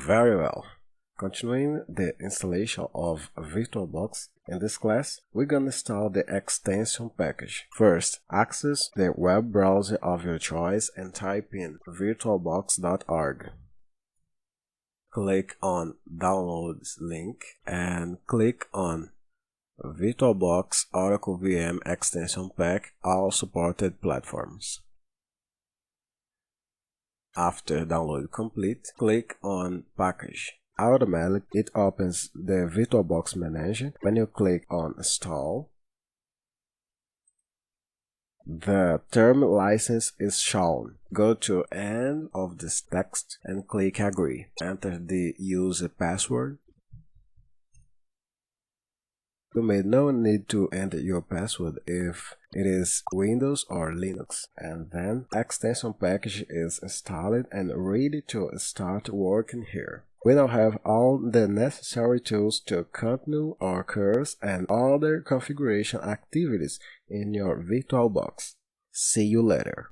Very well. Continuing the installation of VirtualBox, in this class, we're gonna install the extension package. First, access the web browser of your choice and type in virtualbox.org. Click on Downloads link and click on VirtualBox Oracle VM Extension Pack, all supported platforms. After download complete, click on Package. Automatically, it opens the VirtualBox Manager. When you click on Install, the term license is shown. Go to end of this text and click Agree. Enter the user password. You may no need to enter your password if it is Windows or Linux, and then extension package is installed and ready to start working here. We now have all the necessary tools to continue our course and other configuration activities in your VirtualBox. See you later.